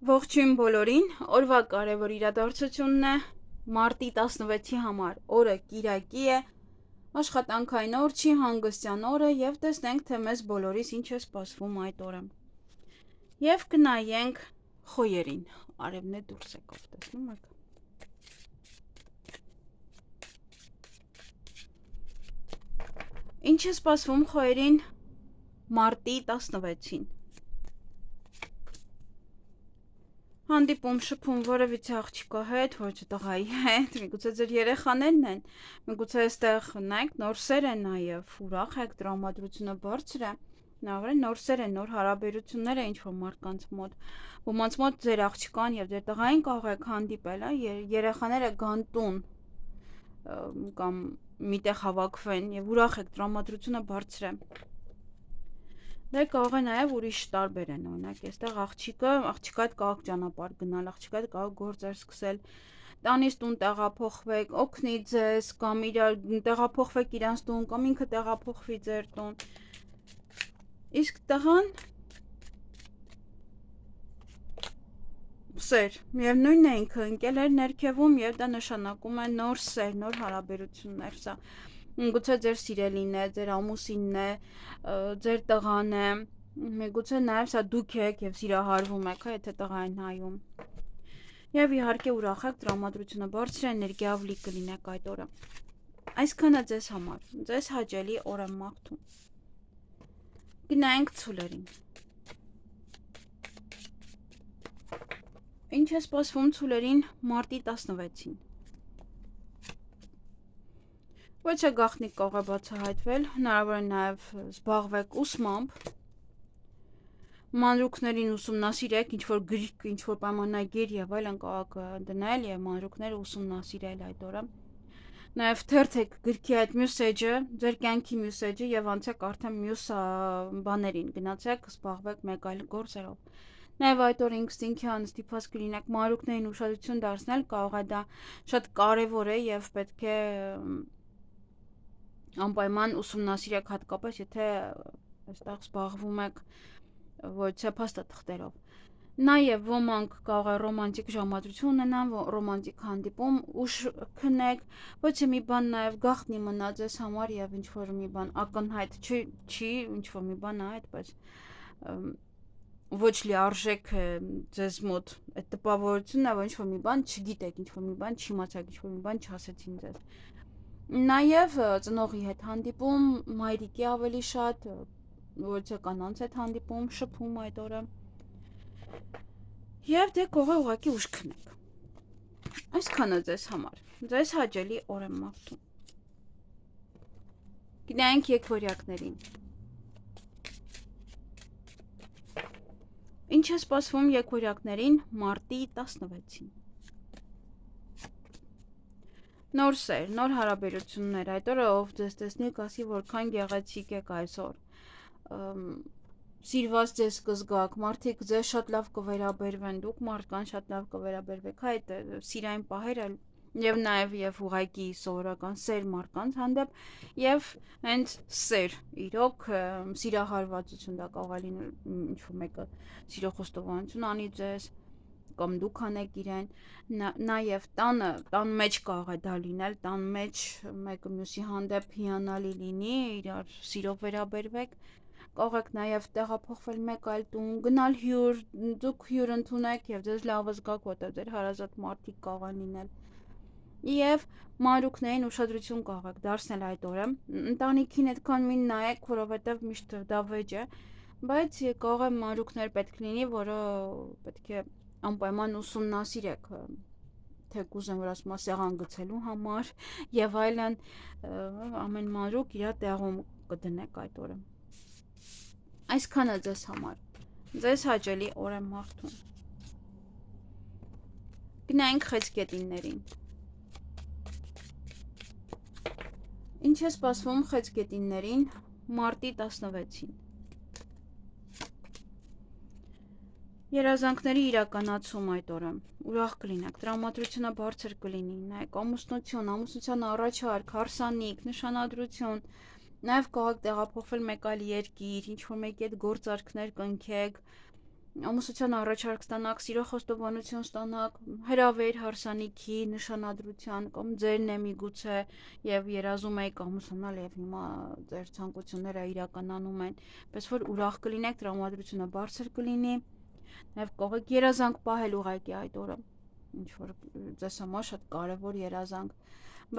Ողջույն բոլորին, օրվա կարևոր իրադարձությունն է մարտի 16-ի համար, օրը կիրակի է, աշխատանքային օր չի, հանգստյան օրը եւ տեսնենք, թե մեզ բոլորիս ինչ է սպասվում այդ օրը։ Եվ կնայենք խոյերին, արևն է դուրս եկավ, տեսնում եք։ Ինչ է սպասվում խոյերին մարտի 16-ին։ Հանդիպում շփում որևիցե աղջիկա հետ, ոչ տղայի հետ, միգուցե ձեր երեխաներն են, միգուցե այստեղ նայեք նոր սեր է նաև, ուրախ եք, տրամադրությունը բարձր է, նոր սեր է, նոր հարաբերություններ է ինչ-որ մարդկանց մոտ, ոմանց մոտ ձեր աղջկան և ձեր տղային կարող եք հանդիպել, երեխաները գան տուն կամ միտեղ հավաքվեն և ուրախ եք, տրամադրությունը բարձր է։ Դե կարող է նաև ուրիշ տարբեր են, օրինակ, այստեղ աղջիկա հետ կարող եք ճանապարհ գնալ, աղջիկա հետ կարող եք գործեր սկսել, տանից տուն տեղափոխվեք, օգնի ձեզ, կամ իրար տեղափոխվեք իրանց տուն, կամ ինքը տեղափոխվի ձեր տուն։ Իսկ տղան սեր, միևնույնն է ինքը ընկել էր ներքևում և դա նշանակում է նոր սեր, նոր հարաբերություններ, սա գուցե ձեր սիրելին է, ձեր ամուսինն է, ձեր տղան է, միգուցե նաև սա դուք եք և սիրահարվում եք, եթե տղա են նայում։ Եվ իհարկե ուրախ եք, տրամադրությունը բարձր է, էներգիավլի կլինեք այդ օրը։ Այսքանը ձեզ համար, ձեզ հաճելի օր եմ մաղթում։ Գնայենք ցուլերին։ Ինչ է սպասվում ցուլերին մարտի 16-ին։ Ոչ է գաղտնիք կարող է բացահայտվել, հնարավոր է նաև զբաղվեք ուսմամբ, մանրուքներին ուսումնասիրեք, ինչ-որ գրք, ինչ-որ պայմանագիր և այլն կարող եք դնել և մանրուքները ուսումնասիրել այդ օրը։ Նաև թերթեք գրքի այդ մյուս էջը, ձեր կյանքի մյուս էջը և անցեք արդեն մյուս բաներին, գնացեք, զբաղվեք մեկ այլ գործերով։ Նաև այդ օրը ինքնին ստիպված կլինեք մանրուքներին ուշադրություն դարձնել, կարող է դա շատ կարևոր է և պետք է անպայման ուսումնասիրեք հատկապես, եթե այստեղ զբաղվում եք ոչ փաստաթղթերով։ Նաև ոմանք կարող է ռոմանտիկ ժամադրություն ունենան, ռոմանտիկ հանդիպում, ուշ քնեք, ոչ մի բան նաև գաղտնի մնա ձեզ համար և ինչ-որ մի բան ակնհայտ չի, ինչ-որ մի բան այդպես ոչ լիարժեք է ձեզ մոտ այդ տպավորությունն է, որ ինչ-որ մի բան չգիտեք, ինչ-որ մի բան չիմացաք, ինչ-որ մի բան չասեցին ձեզ։ Նաև ծնողի հետ հանդիպում, մայրիկի ավելի շատ, ոչ կանանց հետ հանդիպում, շփում այդ օրը։ Եվ դե կարող է ուղղակի ուշ քնեք։ Այսքանը ձեզ համար, ձեզ հաճելի օր եմ մաղթում։ Գնայենք եկվորյակներին։ Ինչ է սպասվում եկվորյակներին մարտի 16-ին։ Նոր սեր, նոր հարաբերություններ, այդ օրը ով ձեզ տեսնի կասի որքան գեղեցիկ եք այսօր, սիրված ձեզ կզգաք, մարդիկ ձեզ շատ լավ կվերաբերվեն, դուք մարդկան շատ լավ կվերաբերվեք, այդ սիրային պահերը և նաև և ուղղակի սովորական սեր մարդկանց հանդեպ և հենց սեր, իրոք սիրահարվածություն, դա կարող է լինել ինչ-որ մեկը սիրո խոստովանություն անի ձեզ, կամ դուք անեք իրեն, նաև տան մեջ կարող է դա լինել, տան մեջ մեկը մյուսի հանդեպ հիանալի լինի, իրար սիրով վերաբերվեք, կարող եք նաև տեղափոխվել մեկ այլ տուն, գնալ հյուր, դուք հյուր ընդունեք և ձեզ լավը զգաք, որտեղ ձեր հարազատ մարդիկ կարող են լինել։ Եվ մանրուքներին ուշադրություն կարող եք դարձնել այդ օրը, ընտանիքին այդքան μην նայեք, որովհետև միշտ դա վեճ է, բայց կարող է մանրուքներ պետք լինի, որը պետք է անպայման ուսումնասիրեք, թեկուզ են որ ասում սեղան գցելու համար և այլն, ամեն մանրուք իր տեղում կդնեք այդ օրը։ Այսքանը ձեզ համար, ձեզ հաճելի օր եմ մաղթում։ Գնայինք խեցգետիններին։ Ինչ է սպասվում խեցգետիններին մարտի 16-ին։ Երազանքների իրականացում այդ օրը, ուրախ կլինեք, տրամադրությունը բարձր կլինի, նայեք ամուսնություն, ամուսնության առաջարկ, հարսանիք, նշանադրություն, նաև կարող եք տեղափոխվել մեկ այլ երկիր, ինչ-որ մեկի հետ գործարքներ կնքեք, ամուսնության առաջարկ ստանաք, սիրո խոստովանություն ստանաք, հրավեր հարսանիքի նշանադրության կամ ձերն է միգուցե եւ երազում եք ամուսնանալ եւ հիմա ձեր ցանկությունները իրականանում են, պես որ ուրախ կլինեք, տրամադրությունը բարձր կլինի, նաեւ կողեք երազանք պահել ուղղակի այդ օրը, ինչ որ ձեզ համար շատ կարեւոր երազանք,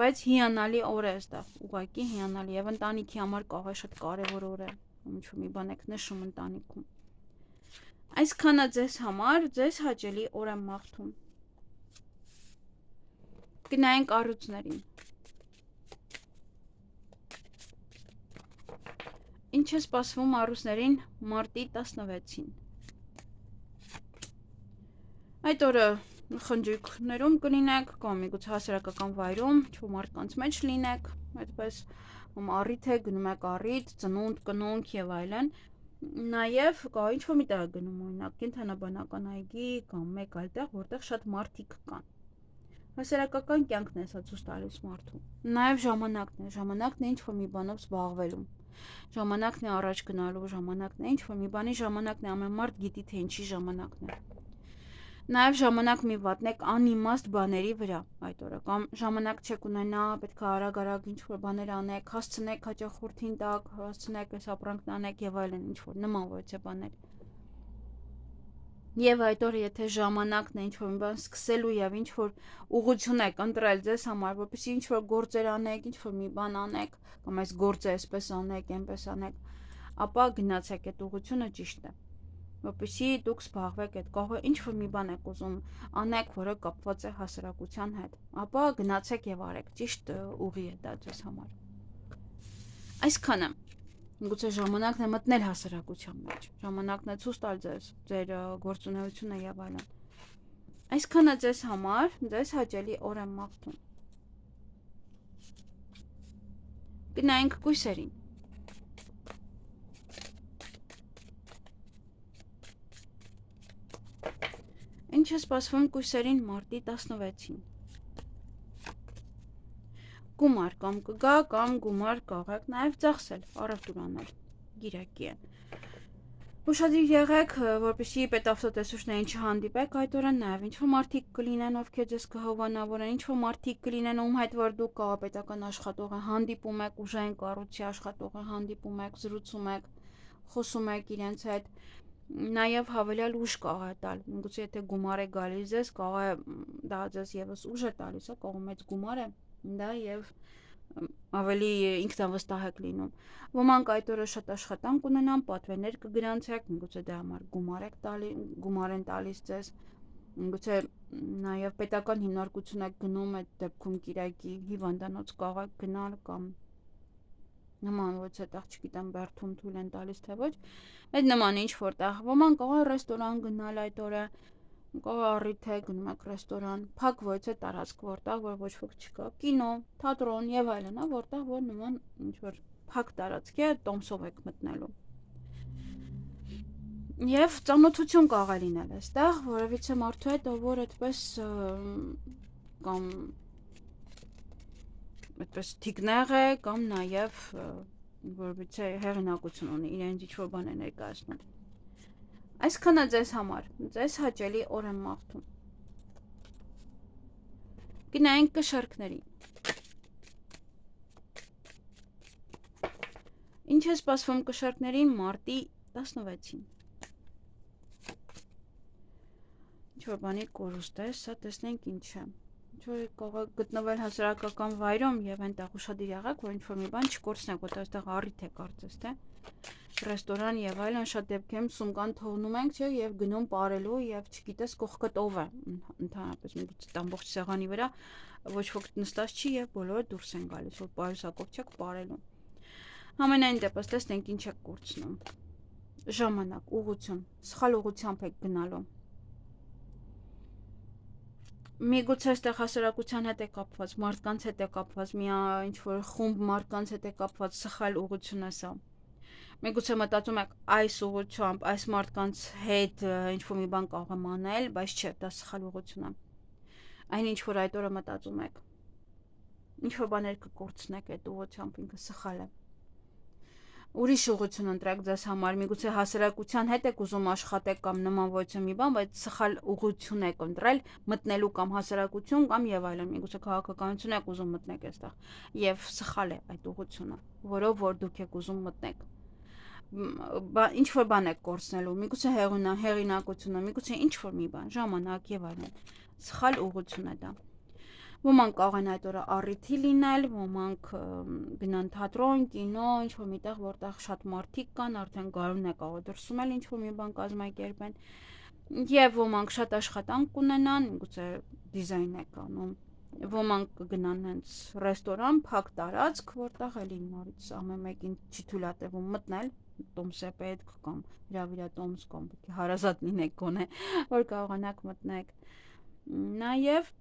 բայց հիանալի օր է այստեղ, ուղղակի հիանալի եւ ընտանիքի համար կարող է շատ կարեւոր օր է, ինչ որ մի բան եք նշում ընտանիքում։ Այսքանը ձեզ համար, ձեզ հաճելի օր եմ մաղթում։ Գնայինք առույցներին։ Ինչ է սպասվում առույցներին մարտի 16-ին։ Այդ օրը խնջույքներում կլինեք, կամ միգուցե հասարակական վայրում, ինչ-որ մարդկանց մեջ լինեք, այդպես առիթ է, գնում եք առիթ, ծնունդ, կնունք եւ այլն։ Նաև կա ինչ-որ մի տեղ գնում օրինակ կենդանաբանական այգի կամ մեկ այլ տեղ, որտեղ շատ մարդիկ կան։ Հասարակական կյանքն է սա ցույց տալիս մարդու։ Նաև ժամանակն է ինչ-որ մի բանով զբաղվելու։ Ժամանակն է առաջ գնալու, ժամանակն է ինչ-որ մի բանի ժամանակն է, ամեն մարդ գիտի թե ինչի ժամանակն է։ Նաև ժամանակ մի վատնեք անիմաստ բաների վրա այդ օրը, կամ ժամանակ չեք ունենա, պետք է արագ ինչ-որ բաներ անեք, հասցնեք հաճախորդին տակ, հասցնեք այս ապրանքն անեք եւ այլն, ինչ-որ նման ոյցե բաներ։ Եվ այդ օրը եթե ժամանակն է ինչ-որ մի բան սկսելու եւ ինչ-որ ուղղություն եք ընտրել ձեզ համար, որպեսզի ինչ-որ գործեր անեք, ինչ-որ մի բան անեք, կամ այս գործը այսպես անեք, այնպես անեք, ապա գնացեք այդ ուղղությունը ճիշտ է։ Որպեսզի դուք զբաղվեք այդ կողը, ինչ-որ մի բան եք ուզում անեք, որը կապված է հասարակության հետ, ապա գնացեք եւ արեք, ճիշտ ուղի է դա ձեզ համար։ Այսքանը, գուցե ժամանակն է մտնել հասարակության մեջ, ժամանակն է ցույց տալ ձեր գործունեությունը եւ այլն։ Այսքանը ձեզ համար, ձեզ հաճելի օր եմ մաղթում։ Գնայինք կույսերին։ Ինչ է սպասվում կույսերին մարտի 16-ին։ Գումար կամ կգա, կամ գումար կարող նաև ծախսել, առևտուր անել, գիրակի է։ Ուշադիր եղեք, որպեսզի պետավտոտեսուչներին չհանդիպեք այդ օրը, նաև ինչ-որ մարդիկ կլինեն, ովքեր ձեզ կհովանավորեն, ինչ-որ մարդիկ կլինեն, ում հետ որ դուք պետական աշխատողը հանդիպում եք, ուժային կառույցի աշխատողը հանդիպում եք, զրուցում եք, խոսում եք իրենց հետ, նաև հավելյալ ուժ կարող է տալ, միգուցե եթե գումար է գալիս ձեզ, կարող է դա ձեզ եւս ուժ է տալիս, կարող մեծ գումար է դա եւ ավելի ինքնավստահ եք լինում։ Ոմանք այդ օրը շատ աշխատանք ունենան, պատվերներ կգրանցեք, միգուցե դրա համար գումար են տալիս ձեզ, միգուցե նաև պետական հիմնարկություն եք գնում, այդ դեպքում կիրակի հիվանդանոց կարող եք գնալ կամ նման ոչ այդտեղ չգիտեմ բերթում թույլ են տալիս թե ոչ, այդ նման ինչ որտեղ ոմանք կարող է ռեստորան գնալ այդ օրը, կարող առիթ է գնում եք ռեստորան, փակ ոչ է տարածք որտեղ որ ոչ ոք չկա, կինո, թատրոն եւ այլն, որտեղ որ նման ինչ որ փակ տարածք է, տոմսով եք մտնելու։ Եվ ծանոթություն կարող է լինել այստեղ, որովհետեւ մարդու հետ ով որ այդպես կամ այդպես թիկնեղ է կամ նաև որովհետեւ հեղինակություն ունի, իրենց ինչ-որ բան է ներկայացնում։ Այսքանը ձեզ համար, ձեզ հաճելի օր եմ մաղթում։ Գնայինք կշարքներին։ Ինչ է սպասվում կշարքներին մարտի 16-ին։ Ինչ-որ բանի կորուստ է, սա տեսնենք ինչ է։ Ինչ-որ կարող գտնվել հասարակական վայրում եւ այնտեղ ուշադիր եղեք, որ ինչ-որ մի բան չկորցնեք, որտեղ այստեղ առիթ է կարծես թե։ Ռեստորան եւ այլն շատ դեպքերում սումկան թողնում ենք, չէ, եւ գնում ապարելու եւ չգիտես կողքդ ով է, ընդհանրապես միգուցե ամբողջ սեղանի վրա ոչ ոք նստած չի եւ բոլորը դուրս են գալիս, որ պայուսակով չեք ապարելու։ Ամենայն դեպս տեսնենք ինչ եք կորցնում։ Ժամանակ, ուղղություն, սխալ ուղղությամբ եք գնալու։ Միգուցե այստեղ հասարակության հետ է կապված, մարդկանց հետ է կապված, ինչ-որ խումբ մարդկանց հետ է կապված, սխալ ուղղություն է սա։ Միգուցե մտածում եք այս ուղղությամբ, այս մարդկանց հետ ինչ-որ մի բան կարող եմ անել, բայց չէ, դա սխալ ուղղություն է։ Այն ինչ-որ այդ օրը մտածում եք, ինչ-որ բաներ կկորցնեք այդ ուղղությամբ, ինքը սխալ է։ ուրիշ ուղղություն ընտրեք ձեզ համար, միգուցե հասարակության հետ եք ուզում աշխատեք կամ նման ոչ մի բան, բայց սխալ ուղղություն եք ընտրել մտնելու կամ հասարակություն կամ եւ այլն, միգուցե քաղաքականություն եք ուզում մտնեք այստեղ եւ սխալ է այդ ուղղությունը, որով որ դուք եք ուզում մտնեք ինչ որ բան եք կորցնելու, միգուցե հեղինակությունը, միգուցե ինչ որ մի բան, ժամանակ եւ այլն, սխալ ուղղություն է դա։ Ոմանք կարող են այդ օրը առիթի լինել, ոմանք գնան թատրոն, կինո, ինչ-որ միտեղ, որտեղ շատ մարդիկ կան, արդեն գարուն է կարող դրսում էլ ինչ-որ մի բան կազմակերպեն, եւ ոմանք շատ աշխատանք կունենան, գուցե դիզայն եք անում, ոմանք կգնան հենց ռեստորան, փակ տարածք, որտեղ էլի նորից ամեն մեկին չի թույլատրվում մտնել, տոմս է պետք կամ հրավիրա տոմս կամ հարազատ լինեք գոնե, որ կարողանաք մտնեք, նաեւ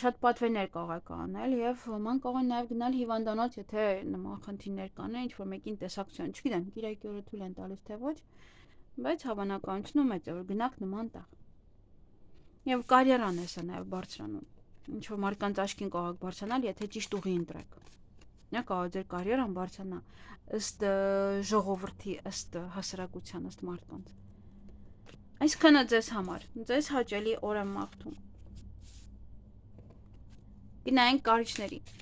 շատ պատվերներ կարող եք անել եւ ոմանք կարող են նաեւ գնալ հիվանդանոց, եթե նման խնդիրներ կան, ինչ որ մեկին տեսակցություն, չգիտեմ, Կիրակի օրը թույլ են տալիս թե ոչ, բայց հավանականությունը մեծ է, որ գնաք նման տեղ։ Եվ կարիերան է սա նաեւ բարձրանում։ Ինչ որ մարդկանց աչքին կարող եք բարձրանալ, եթե ճիշտ ուղի ընտրեք։ Նա կարող ձեր կարիերան բարձրանա ըստ ժողովրդի, ըստ հասարակության, ըստ մարդկանց։ Այսքանը ձեզ համար, ձեզ հաճելի օր եմ մաղթում։ Գնայինք կարիճներին։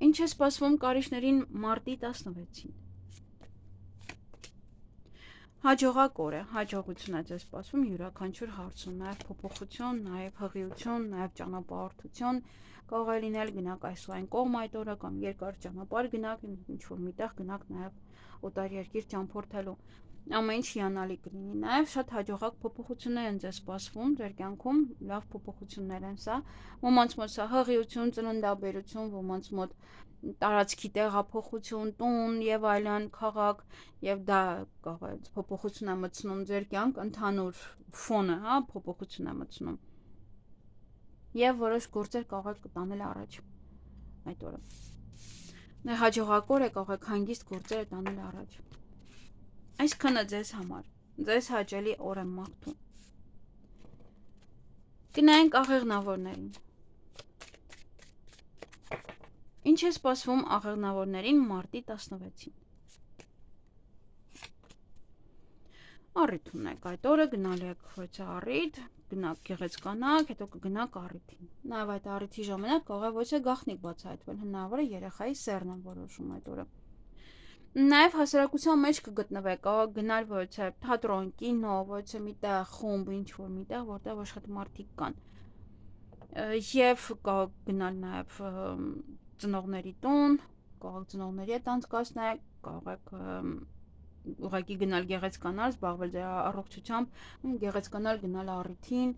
Ինչ է սպասվում կարիճներին մարտի 16-ին։ Հաջողակ օր է, հաջողություն է ձեզ սպասվում յուրաքանչյուր հարցում, նաև փոփոխություն, նաև հղիություն, նաև ճանապարհորդություն, կարող է լինել գնաք այս ու այն կողմ այդ օրը կամ երկար ճանապարհ գնաք, ինչ-որ միտեղ գնաք նաև օտարերկիր ճամփորդելու, ամեն ինչ հիանալի կլինի, նաև շատ հաջողակ փոփոխություններ են ձեզ սպասվում ձեր կյանքում, լավ փոփոխություններ են սա, ոմանց մոտ սա հղիություն, ծննդաբերություն, ոմանց մոտ տարածքի տեղափոխություն, տուն եւ այլն, քաղաք եւ դա կարող է փոփոխություն է մտցնում ձեր կյանք, ընդհանուր ֆոնը, հա, փոփոխություն է մտցնում։ Եվ որոշ գործեր կարող եք տանել առաջ այդ օրը։ Նա հաջողակ օր է, կարող եք հանգիստ գործերը տանել առաջ։ Այսքանը ձեզ համար, ձեզ հաճելի օր եմ մաղթում։ Գնայինք աղեղնավորներին։ Ինչ է սպասվում աղեղնավորներին մարտի 16-ին։ Առիթ ունեք այդ օրը, գնալու եք ոչ առիթ, գնաք գեղեցկանաք, հետո կգնաք առիթին։ Նաև այդ առիթի ժամանակ կարող է ոչ է գաղտնիք բացահայտվել, հնարավոր է երեխայի սերն է որոշում այդ օրը։ Նաև հասարակության մեջ կգտնվեք, կարող գնալ ոչ է թատրոն, կինո, ոչ է միտեղ խումբ, ինչ որ միտեղ, որտեղ ոչ շատ մարդիկ կան։ Եվ կարող գնալ նաև ծնողների տուն, կարող ծնողների հետ անցկացնել, կարող եք ուղղակի գնալ գեղեցկանալ, զբաղվել ձեր առողջությամբ, գեղեցկանալ գնալ առիթին։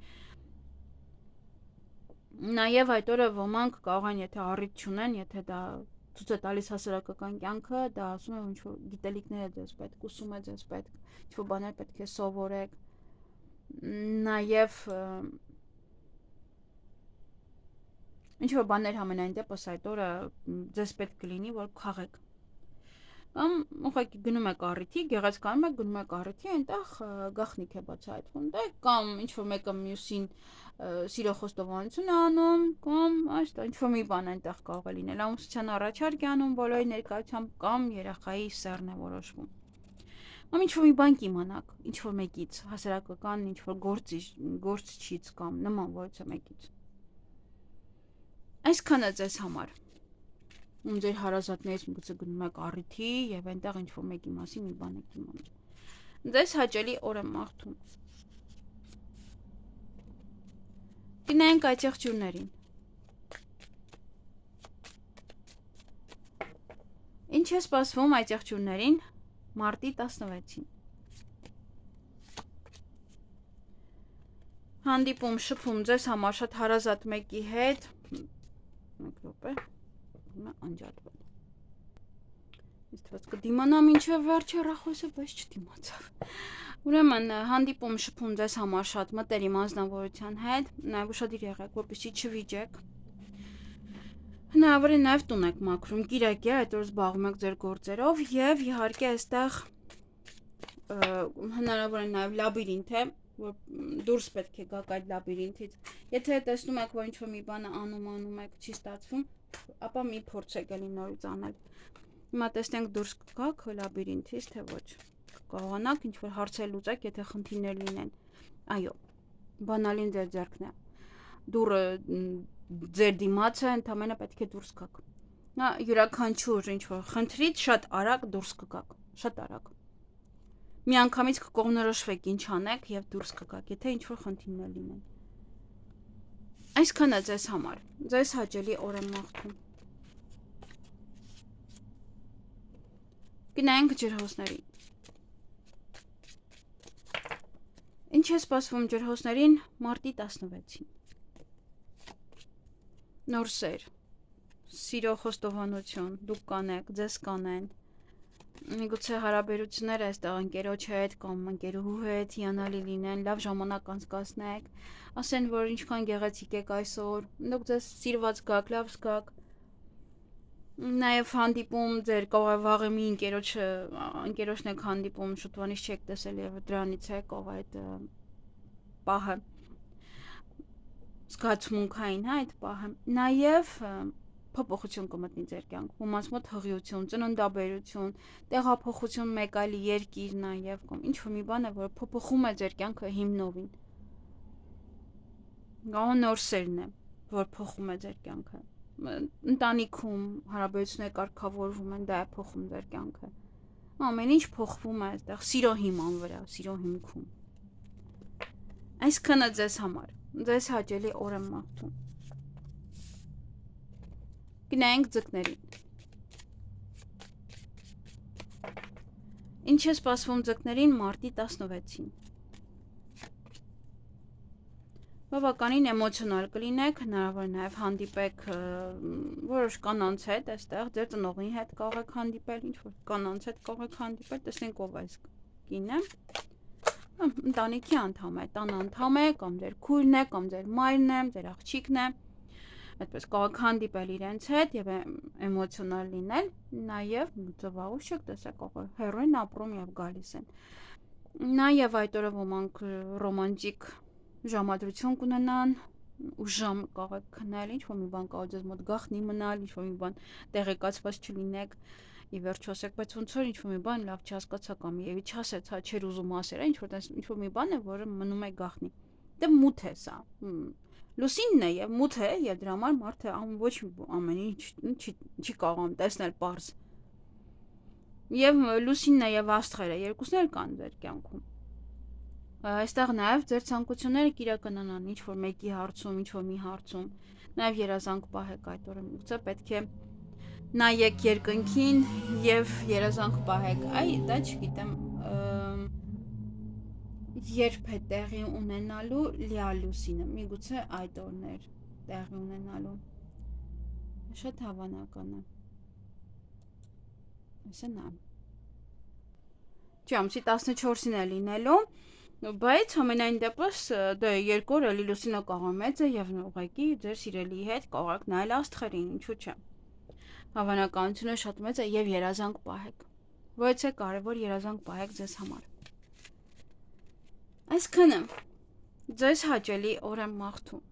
Նաև այդ օրը ոմանք կարող են, եթե առիթ չունեն, եթե դա ցույց է տալիս հասարակական կյանքը, դա ասում է ինչ որ գիտելիքներ է ձեզ պետք, ուսում է ձեզ պետք, ինչ որ բաներ պետք է սովորեք։ Նաև ինչ որ բաներ համենայն դեպս այդ օրը ձեզ պետք կլինի, որ քաղեք։ Կամ ուղղակի գնում եք առիթի, գեղեցկանում եք, գնում եք առիթի, այնտեղ գաղտնիք է բացահայտվում, դե կամ ինչ որ մեկը մյուսին սիրո խոստովանություն է անում, կամ այստեղ ինչ որ մի բան այնտեղ կարող է լինել, ամուսնության առաջարկ է անում բոլորի ներկայությամբ կամ երեխայի սերն է որոշվում։ Կամ ինչ որ մի բան կիմանաք, ինչ որ մեկից, հասարակական ինչ որ գործչից կամ նման ոչ մեկից։ Այսքանը ձեզ համար։ Ձեր հարազատներից միգուցե գնում եք առիթի եւ այնտեղ ինչ որ մեկի մասին մի բան եք իմանում։ Ձեզ հաճելի օր եմ մաղթում։ Գնայինք այծեղջյուրներին։ Ինչ է սպասվում այծեղջյուրներին մարտի 16-ին։ Հանդիպում, շփում ձեզ համար շատ հարազատ մեկի հետ։ Մեկ րոպե։ Անջատվել։ Իսկ կդիմանամ ինչը վերջ հեռախոսը, բայց չդիմացավ։ Ուրեմն հանդիպում շփում ձեզ համար շատ մտերիմ անձնավորության հետ, նաև ուշադիր եղեք, որպեսզի չվիճեք։ Հնարավոր է նաև տուն եք մաքրում, Կիրակի այդ օր զբաղվում եք ձեր գործերով եւ իհարկե այստեղ հնարավոր է նաև լաբիրինթ է, որ դուրս պետք է գաք այդ լաբիրինթից։ Եթե տեսնում եք, որ ինչ-որ մի բանը անում եք, չի ստացվում, ապա մի փորձեք էլի նորից անել։ Հիմա տեսնենք դուրս կգաք լաբիրինթից, թե ոչ։ Կարողանաք ինչ-որ հարցեր լուծեք, եթե խնդիրներ լինեն։ Այո, բանալին ձեր ձեռքն է։ Դուրը ձեր դիմացը, ընդամենը պետք է դուրս գաք։ Նա յուրաքանչյուր ինչ-որ խնդրից շատ արագ դուրս կգաք, շատ արագ։ Միանգամից կկողմնորոշվեք ինչ անեք եւ դուրս կգաք, եթե ինչ-որ խնդիրներ լինեն։ Այսքանը ձեզ համար, ձեզ հաճելի օր եմ մաղթում։ Գնանք ջրհոսներին։ Ինչ է սպասվում ջրհոսներին մարտի 16-ին։ Նոր սեր, սիրո խոստովանություն, դուք կանեք, ձեզ կանեն։ Միգուցե հարաբերությունները այստեղ ընկերոջ հետ կամ ընկերուհու հետ հիանալի լինեն, լավ ժամանակ անցկացնեք, ասեն, որ ինչքան գեղեցիկ եք այսօր, դուք ձեզ սիրված գաք, լավ զգաք։ Նաև հանդիպում ձեր կարող է վաղը մի ընկերոջն եք հանդիպում, շուտվանից չեք տեսել եւ դրանից է կարող այդ պահը զգացմունքային, հա, այդ պահը։ Նաև փոփոխություն կմտնի ձեր կյանքում, ոմանց մոտ հղիություն, ծննդաբերություն, տեղափոխություն մեկ այլ երկիր նաև կամ ինչ-որ մի բան է, որ փոփոխում է ձեր կյանքը հիմնովին։ Գաղ նոր սերն է, որ փոխում է ձեր կյանքը։ Ընտանիքում հարաբերությունները կարգավորվում են, դա է փոխում ձեր կյանքը։ Ամեն ինչ փոխվում է այստեղ սիրո հիման վրա, սիրո հիմքում։ Այսքանը ձեզ համար, ձեզ հաճելի օր եմ մաղթում։ Գնանք ձկներին։ Ինչ է սպասվում ձկներին մարտի 16-ին։ Բավականին էմոցիոնալ կլինեք, հնարավոր նաև հանդիպեք որոշ կանանց հետ, այստեղ ձեր ծնողի հետ կարող եք հանդիպել, ինչ-որ կանանց հետ կարող եք հանդիպել, տեսնենք ով այս կինը։ Ընտանիքի անդամ է, տան անդամ է, կամ ձեր քույրն է, կամ ձեր մայրն է, ձեր աղջիկն է։ Այդպես կարող եք հանդիպել իրենց հետ եւ էմոցիոնալ լինել, նաեւ ծավալուց չեք տեսեք, կարող հերոին ապրում եւ գալիս են։ Նաեւ այդ օրը ոմանք ռոմանտիկ ժամադրություն կունենան, ուժամ կարող եք քնել, ինչ-որ մի բան կարող ձեզ մոտ գաղտնի մնալ, ինչ-որ մի բան տեղեկացված չլինեք, ի վերջո ասեք, բայց ոնց որ ինչ-որ մի բան լավ չհասկացա կամ եւի չասեց, հա չեր ուզում ասել, ինչ-որ մի բան է, որը մնում է գաղտնի։ Դե մութ է սա։ Լուսինն է եւ մութ է եւ դրա համար մարդը ոչ ամեն ինչ չի կարողանում տեսնել པարզ։ Եվ լուսինն է եւ աստղերը երկուսն էլ կան ձեր կյանքում։ Այստեղ նաև ձեր ցանկությունները կիրականանան, ինչ-որ մեկի հարցում, ինչ-որ մի հարցում, նաև երազանք պահեք այդ օրը, միգուցե պետք է նայեք երկնքին եւ երազանք պահեք, դա չգիտեմ, երբ է տեղի ունենալու լիալուսինը, միգուցե այդ օրներ տեղի ունենալու, շատ հավանական է, ասենա, ամսի 14-ին է լինելու, բայց ամենայն դեպս դե երկու օր էլի լուսինը կարող մեծ է եւ ուղղակի ձեր սիրելի հետ կարող եք նայել աստղերին, ինչու՞ չէ։ Հավանականությունը շատ մեծ է եւ երազանք պահեք։ Ոչ է կարևոր երազանք պահեք ձեզ համար։ Այսքանը ձեզ հաճելի օր եմ մաղթում։